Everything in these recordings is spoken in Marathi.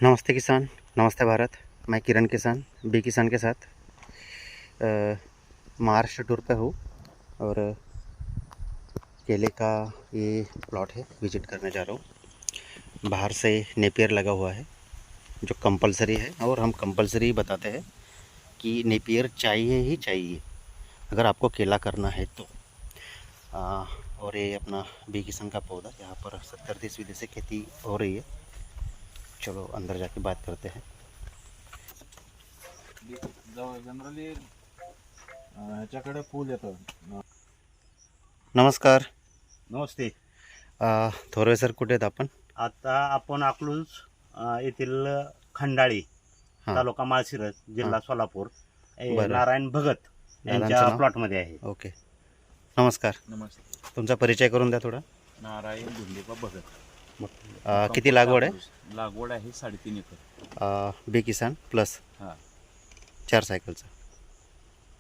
नमस्ते किसान, नमस्ते भारत। मैं किरण किसान बी किसान के साथ महाराष्ट्र टूर पे हूँ और केले का ये प्लॉट है, विजिट करने जा रहा हूँ। बाहर से नेपियर लगा हुआ है जो कंपलसरी है और हम कंपलसरी बताते हैं कि नेपियर चाहिए ही चाहिए अगर आपको केला करना है तो। और ये अपना बी किसान का पौधा यहाँ पर 70-30 विधि से खेती हो रही है। चलो अंदर जाके बात करते हैं। जनरली ह्याच्याकडे फुल येतं. नमस्कार. नमस्ते. थोरवे सर, कुठे आहेत आपण? आता आपण अकलूज येथील खंडाळी हां. तालुका माळशिरस जिल्हा सोलापूर बरं. नारायण भगत दादांचं यांच्या नाव? प्लॉटमध्ये आहे. ओके. नमस्कार. नमस्ते. तुमचा परिचय करून द्या थोडा. नारायण गुंडेपा भगत. किती लागवड आहे? लागवड आहे 3.5 एकर. बी किसान प्लस हां. 4 सायकलचं.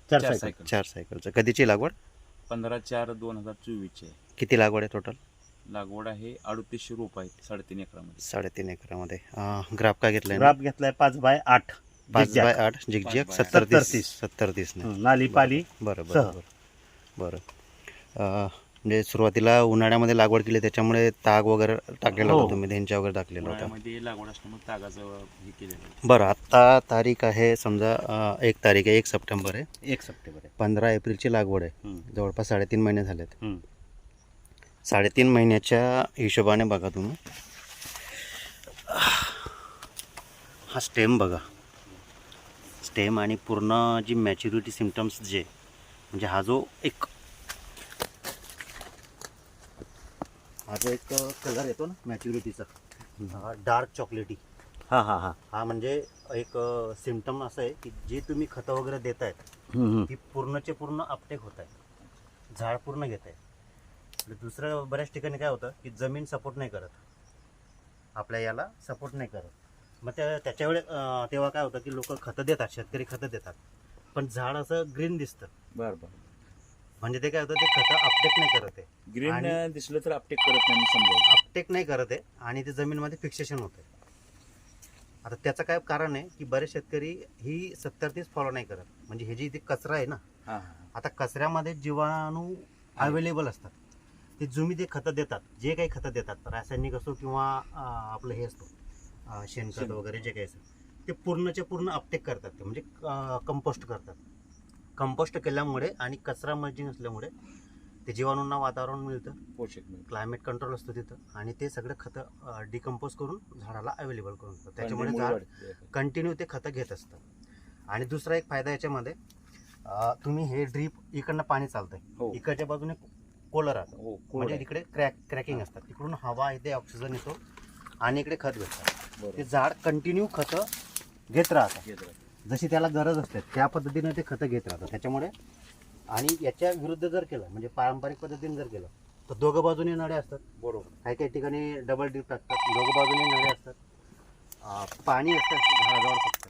चार सायकल. 4 सायकलचं. कधीची लागवड? 15/4/2024 ची आहे. किती लागवड आहे टोटल? लागवड आहे 3800 रोप आहेत 3.5 एकरामध्ये. 3.5 एकरामध्ये. ग्राफ काय घेतलाय? ग्राफ घेतलाय 5/8 5/8 झिगझॅग 70-30. 70-30 ने. नाली पाली. बरं सह. बरं बरं बरं. म्हणजे सुरुवातीला उन्हाळ्यामध्ये लागवड केली त्याच्यामुळे ताग वगैरे टाकलेला हो. होता तुम्ही, धेंच्या वगैरे टाकलेला होता. उन्हाळ्यामध्ये लागवड असल्यामुळे तागाचं हे केलेलं आहे. बरं, आत्ता तारीख आहे समजा 1 तारीख आहे, 1 सप्टेंबर आहे. 1 सप्टेंबर आहे. 15 एप्रिलची लागवड आहे. हम्म. जवळपास 3.5 महिने झालेत. हम्म. 3.5 महिन्याच्या हिशोबाने बघा तुम्ही, हा स्टेम बघा. स्टेम आणि पूर्ण जी मॅच्युरिटी सिम्पटम्स जे म्हणजे हा जो एक कलर येतो ना मॅच्युरिटीचा, डार्क चॉकलेटी, हा म्हणजे एक सिम्पटम असं आहे की जे तुम्ही खतं वगैरे देतायत ती पूर्णचे पूर्ण अपटेक होत आहे, झाड पूर्ण घेत आहे. दुसरं बऱ्याच ठिकाणी काय होतं की जमीन सपोर्ट नाही करत, आपल्या याला सपोर्ट नाही करत. मग त्याच्या वेळेस तेव्हा काय होतं की लोक खतं देतात, शेतकरी खतं देतात, पण झाड असं ग्रीन दिसतं. बरं बरं. म्हणजे ते काय होतं, ते खतं अपटेक नाही करत आहे. ग्रीन दिसलं तर अपटेक करत नाही समजायचं. अपटेक नाही करत आहे आणि ते जमीनमध्ये फिक्सेशन होतं आहे. आता त्याचं काय कारण आहे की बरेच शेतकरी ही 70-30 फॉलो नाही करत. म्हणजे हे जी इथे कचरा आहे ना, हां. आता कचऱ्यामध्ये जीवाणू अवेलेबल असतात. ते तुम्ही ते खतं देतात, जे काही खतं देतात, रासायनिक असो किंवा आपलं हे असतो शेणखत वगैरे जे काही असतं, ते पूर्णचे पूर्ण अपटेक करतात. ते म्हणजे कंपोस्ट करतात. कंपोस्ट केल्यामुळे आणि कचरा मल्चिंग असल्यामुळे ते जीवाणूंना वातावरण मिळतं, पोषक मिळतं. क्लायमेट कंट्रोल असतो तिथं, आणि ते सगळं खतं डिकम्पोज करून झाडाला अवेलेबल करून देतात. त्याच्यामुळे झाड कंटिन्यू ते खतं घेत असतं. आणि दुसरा एक फायदा याच्यामध्ये, तुम्ही हे ड्रीप इकडनं पाणी चालतंय, हो. इकडच्या बाजूने कोलर राहतं, हो, म्हणजे इकडे क्रॅकिंग असतात, तिकडून हवा इथे ऑक्सिजन येतो आणि इकडे खत भेटतात. बरोबर. ते झाड कंटिन्यू खतं घेत राहतात, घेत राहतं. जशी त्याला गरज असते त्या पद्धतीने ते खतं घेत राहतात. त्याच्यामुळे, आणि याच्या विरुद्ध जर केलं म्हणजे पारंपरिक पद्धतीने जर केलं तर दोघं बाजूने नळे असतात. बरोबर. काही काही ठिकाणी डबल ड्रीप टाकतात, दोघं बाजूने नळे असतात, पाणी असतं झाडाजवळ फक्त,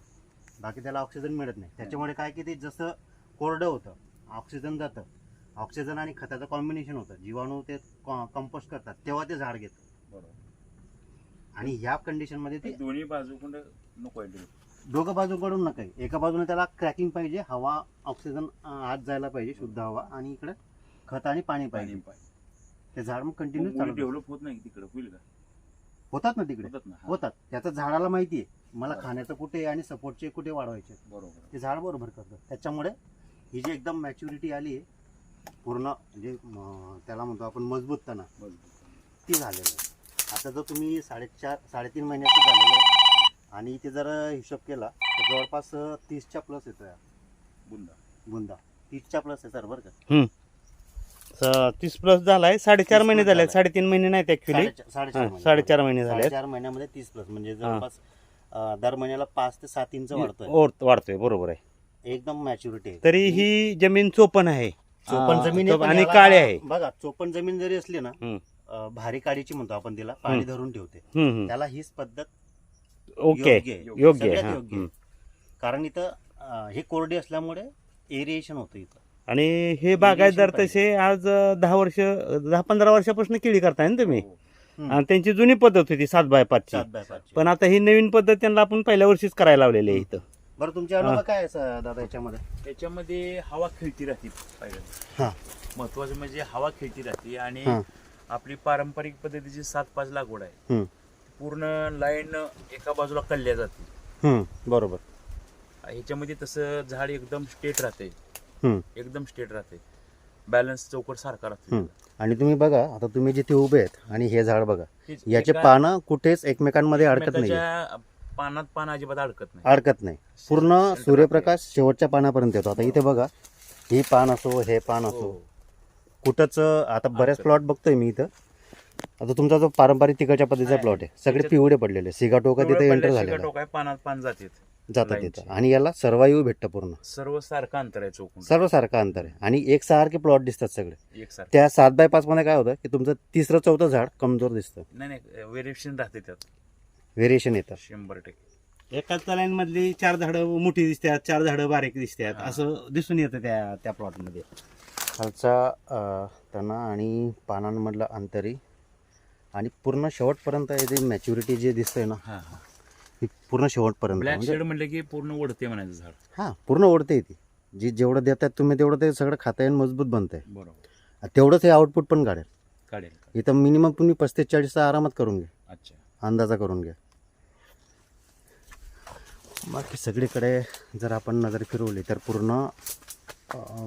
बाकी त्याला ऑक्सिजन मिळत नाही. त्याच्यामुळे काय की ते जसं कोरडं होतं, ऑक्सिजन जातं, ऑक्सिजन आणि खताचं कॉम्बिनेशन होतं, जीवाणू ते कंपोस्ट करतात, तेव्हा ते झाड घेतं. बरोबर. आणि ह्या कंडिशनमध्ये ते दोन्ही बाजूकडे नको आहे. दोघं बाजूकडून नका, एका बाजूने त्याला क्रॅकिंग पाहिजे, हवा ऑक्सिजन आत जायला पाहिजे, शुद्ध हवा, आणि इकडे खत आणि पाणी पाहिजे. ते झाड मग कंटिन्यू चालू डेव्हलप होत नाही तिकडे, होईल का? होतात ना तिकडे, होतात ना. होतात. त्याचं झाडाला माहिती आहे मला बरोबर. खाण्याचं कुठे आणि सपोर्टचे कुठे वाढवायचे, बरोबर. ते झाड बरोबर करतात. त्याच्यामुळे ही जी एकदम मॅच्युरिटी आली आहे पूर्ण, म्हणजे त्याला म्हणतो आपण मजबूतपणा, ती झालेलं आहे. आता जर तुम्ही 3.5 महिन्याचं झालेलं आहे आणि इथे जर हिशोब केला तर जवळपास 30च्या प्लस येतो या बुंदा 30च्या प्लस आहे सर, बरं का. 30 प्लस झालाय. 4.5 महिने झाले, 3.5 महिने नाहीत ऍक्च्युली. 4.5 महिने झाले. 4 महिन्यामध्ये 30 प्लस म्हणजे जवळपास दर महिन्याला 5 ते 7 इंच वाढतोय. वाढतोय, बरोबर आहे. एकदम मॅच्युरिटी आहे. तरी ही जमीन चोपण आहे, चोपण जमीन आहे, पण आणि याला काळी आहे. बघा, चोपण जमीन जरी असली ना, भारी काळीची म्हणतो आपण तिला, पाणी धरून ठेवते, त्याला हीच पद्धत ओके, योग्य सगळ्यात आहे. योग्य आहे. कारण इथं हे कोरडी असल्यामुळे एरिएशन होतं इथं. आणि हे बागायतदार तसे आज 10-15 वर्षापासून केळी करताय ना तुम्ही. आणि त्यांची जुनी पद्धत होती 7x5 ची. 7x5 पण आता ही नवीन पद्धत त्यांना आपण पहिल्या वर्षीच करायला लावलेली आहे इथं. बरं तुमचे अनुभव काय आहे दादा याच्यामध्ये? त्याच्यामध्ये हवा खेळती राहते पहिल्यांदा. हां महत्वाचं म्हणजे हवा खेळती राहते आणि हां आपली पारंपरिक पद्धतीची 7-5 लागवड आहे. हम्म, पूर्ण लाईन एका बाजूला कल्ल्या जाते. बरोबर. ह्याच्यामध्ये तसं झाड एकदम स्ट्रेट राहते, हम्म, एकदम स्ट्रेट राहते, बॅलन्स चौकट सारखा राहतो. हम्म. आणि तुम्ही बघा आता तुम्ही जिथे उभे आहेत आणि हे झाड बघा, तेच याचे एका- पानं कुठेच एकमेकांमध्ये अडकत नाही, एकमेकाच्या पानात पान अजिबात अडकत नाही. अडकत नाही. पूर्ण सूर्यप्रकाश शेवटच्या पानापर्यंत येतो. आता इथे बघा, ही पान असो हे पान असो, हो. कुठंच आता बऱ्याच प्लॉट बघतोय मी इथं. आता तुमचा जो पारंपरिक तिकडच्या पद्धतीचा आहे. प्लॉट आहे, सगळे त्याच्यात- पिवळे पडलेले, सिगाटोका तिथे एंटर झालेला टोक आहे, पानात पान जातात. जातात लाईनचे. तिथं. आणि याला सर्वायू भेटतं पूर्ण, सर्व सारखं अंतर आहे चौकून, सर्वसारखं अंतर आहे आणि एकसारखे प्लॉट दिसतात सगळे. एकसारखं. त्या 7x5 मध्ये काय होतं की तुमचं 3रं-4थं झाड कमजोर दिसतं, नाही व्हेरिएशन राहते त्यात व्हेरिएशन येतं. 100%. एकाच लाईन मधली 4 झाडं मोठी दिसतात, 4 झाडं बारीक दिसतात, हा. असं दिसून येतं त्या प्लॉटमध्ये. खालचा तना आणि पानांमधलं अंतरी आणि पूर्ण शेवटपर्यंत याची मॅच्युरिटी जे दिसतंय ना, हा हा. ही पूर्ण शेवटपर्यंत ब्लॅक म्हणजे शेड म्हणलं की पूर्ण ओढते म्हणायचं झाड. हां पूर्ण ओढते ती. जी जेवढं देतात तुम्ही तेवढं ते सगळं खाता येईल, मजबूत बनतंय. बरोबर. तेवढंच हे आउटपुट पण काढेल. काढेल. इथं मिनिमम तुम्ही 35-40चा आरामात करून घ्या, अच्छा. अंदाजा करून घ्या. बाकी सगळीकडे जर आपण नजर फिरवली तर पूर्ण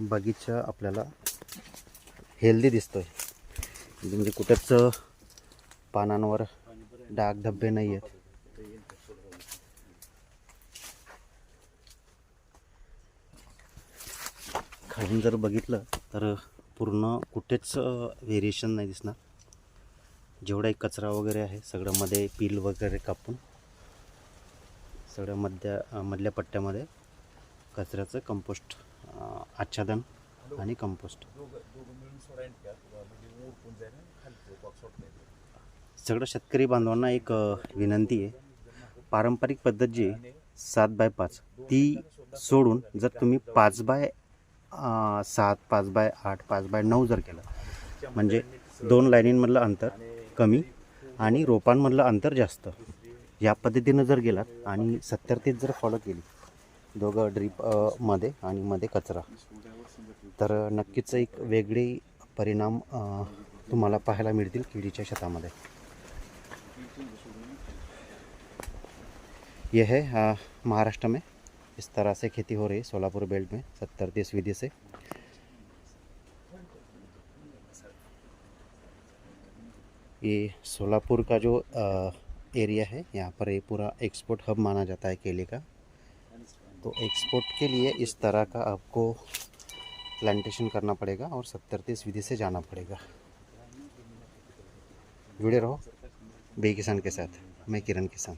बगीचा आपल्याला हेल्दी दिसतोय. म्हणजे कुठेच पानांवर डाग धब्बे नाही आहेत. खालून जर बघितलं तर पूर्ण कुठेच व्हेरिएशन नाही दिसणार. जेवढाही कचरा वगैरे आहे सगळं मध्ये पील वगैरे कापून सगळ्या मधल्या पट्ट्यामध्ये कचऱ्याचं कंपोस्ट, आच्छादन आणि कंपोस्ट सगळं. शेतकरी बांधवांना एक विनंती आहे, पारंपरिक पद्धत जी 7x5 ती सोडून जर तुम्ही 5x7, 5x8, 5x9 जर केलं म्हणजे 2 लाईनींमधलं अंतर कमी आणि रोपांमधलं अंतर जास्त, या पद्धतीनं जर गेलात आणि 70-30 जर फॉलो केली, दोघं ड्रीप मध्ये आणि मध्ये कचरा, तर नक्कीच एक वेगळे परिणाम तुम्हाला पाहायला मिळतील केळीच्या शेतामध्ये. यह है महाराष्ट्र में इस तरह से खेती हो रही है सोलापुर बेल्ट में 70-30 विधि से. ये सोलापुर का जो एरिया है, यहाँ पर ये पूरा एक्सपोर्ट हब माना जाता है केले का. तो एक्सपोर्ट के लिए इस तरह का आपको प्लांटेशन करना पड़ेगा और 70-30 विधि से जाना पड़ेगा. जुड़े रहो बे किसान के साथ. मैं किरण किसान.